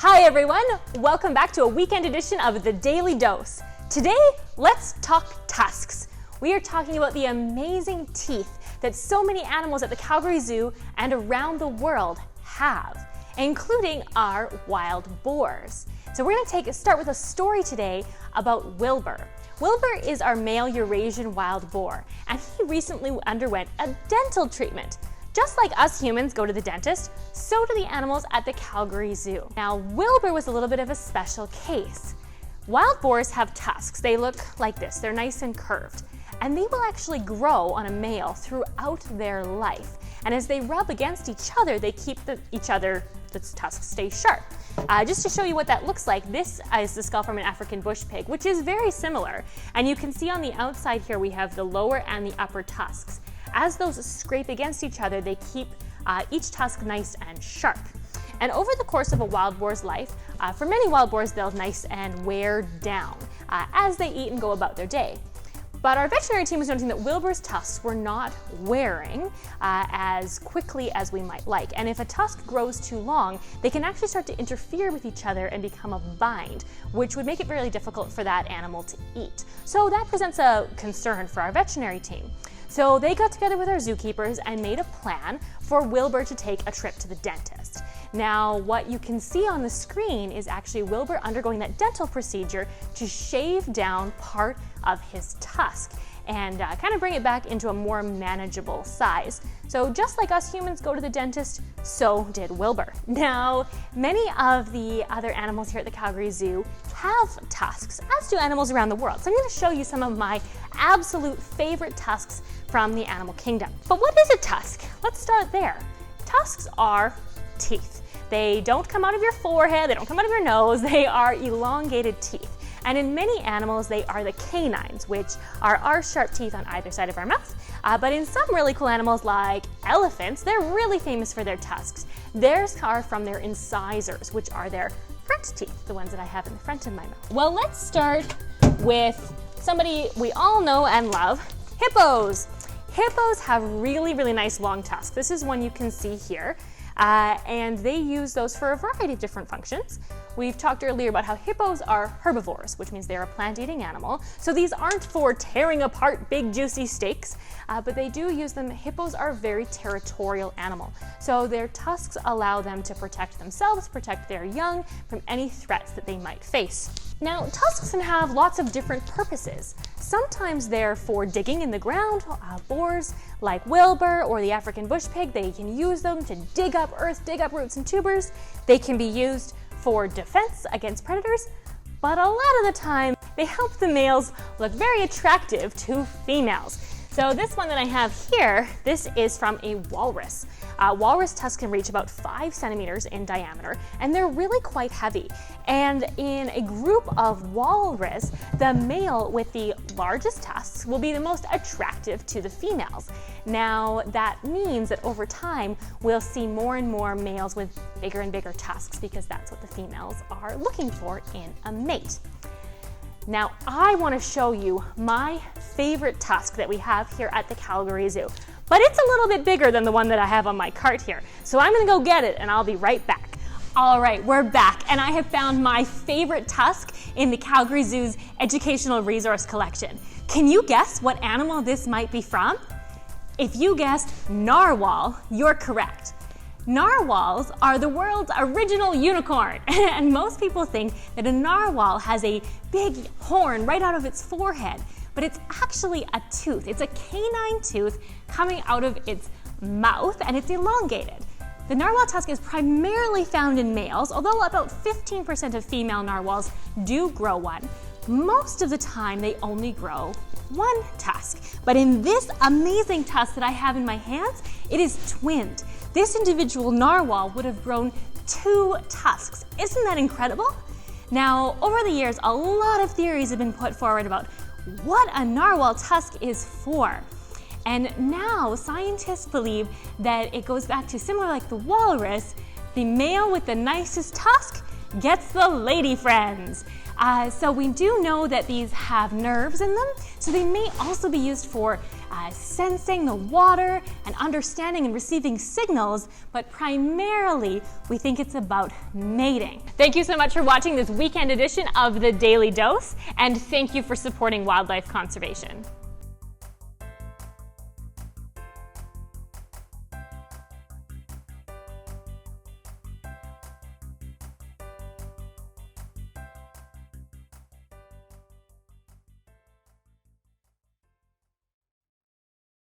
Hi everyone, welcome back to a weekend edition of The Daily Dose. Today, let's talk tusks. We are talking about the amazing teeth that so many animals at the Calgary Zoo and around the world have, including our wild boars. So we're going to start with a story today about Wilbur. Wilbur is our male Eurasian wild boar, and he recently underwent a dental treatment. Just like us humans go to the dentist, so do the animals at the Calgary Zoo. Now, Wilbur was a little bit of a special case. Wild boars have tusks. They look like this. They're nice and curved. And they will actually grow on a male throughout their life. And as they rub against each other, they keep the tusks stay sharp. Just to show you what that looks like, this is the skull from an African bush pig, which is very similar. And you can see on the outside here, we have the lower and the upper tusks. As those scrape against each other, they keep each tusk nice and sharp. And over the course of a wild boar's life, for many wild boars, they'll nice and wear down as they eat and go about their day. But our veterinary team was noticing that Wilbur's tusks were not wearing as quickly as we might like. And if a tusk grows too long, they can actually start to interfere with each other and become a bind, which would make it really difficult for that animal to eat. So that presents a concern for our veterinary team. So they got together with our zookeepers and made a plan for Wilbur to take a trip to the dentist. Now, what you can see on the screen is actually Wilbur undergoing that dental procedure to shave down part of his tusk and kind of bring it back into a more manageable size. So just like us humans go to the dentist, so did Wilbur. Now, many of the other animals here at the Calgary Zoo have tusks, as do animals around the world. So I'm going to show you some of my absolute favorite tusks from the animal kingdom. But what is a tusk? Let's start there. Tusks are teeth. They don't come out of your forehead, they don't come out of your nose, they are elongated teeth. And in many animals, they are the canines, which are our sharp teeth on either side of our mouth. But in some really cool animals like elephants, they're really famous for their tusks. Theirs are from their incisors, which are their front teeth, the ones that I have in the front of my mouth. Well, let's start with somebody we all know and love, hippos. Hippos have really, really nice long tusks. This is one you can see here. And they use those for a variety of different functions. We've talked earlier about how hippos are herbivores, which means they're a plant-eating animal. So these aren't for tearing apart big juicy steaks, but they do use them. Hippos are a very territorial animal. So their tusks allow them to protect themselves, protect their young from any threats that they might face. Now, tusks can have lots of different purposes. Sometimes they're for digging in the ground. Boars like Wilbur or the African bush pig, they can use them to dig up earth, dig up roots and tubers. They can be used for defense against predators, but a lot of the time they help the males look very attractive to females. So this one that I have here, this is from a walrus. Walrus tusks can reach about 5 centimeters in diameter, and they're really quite heavy. And in a group of walrus, the male with the largest tusks will be the most attractive to the females. Now, that means that over time, we'll see more and more males with bigger and bigger tusks because that's what the females are looking for in a mate. Now, I want to show you my favorite tusk that we have here at the Calgary Zoo. But it's a little bit bigger than the one that I have on my cart here. So I'm going to go get it and I'll be right back. All right, we're back and I have found my favorite tusk in the Calgary Zoo's educational resource collection. Can you guess what animal this might be from? If you guessed narwhal, you're correct. Narwhals are the world's original unicorn, and most people think that a narwhal has a big horn right out of its forehead, but it's actually a tooth. It's a canine tooth coming out of its mouth, and it's elongated. The narwhal tusk is primarily found in males, although about 15% of female narwhals do grow one. Most of the time, they only grow one tusk. But in this amazing tusk that I have in my hands, it is twinned. This individual narwhal would have grown 2 tusks. Isn't that incredible? Now, over the years, a lot of theories have been put forward about what a narwhal tusk is for. And now scientists believe that it goes back to similar like the walrus, the male with the nicest tusk gets the lady friends. So we do know that these have nerves in them, so they may also be used for sensing the water and understanding and receiving signals, but primarily we think it's about mating. Thank you so much for watching this weekend edition of The Daily Dose, and thank you for supporting wildlife conservation.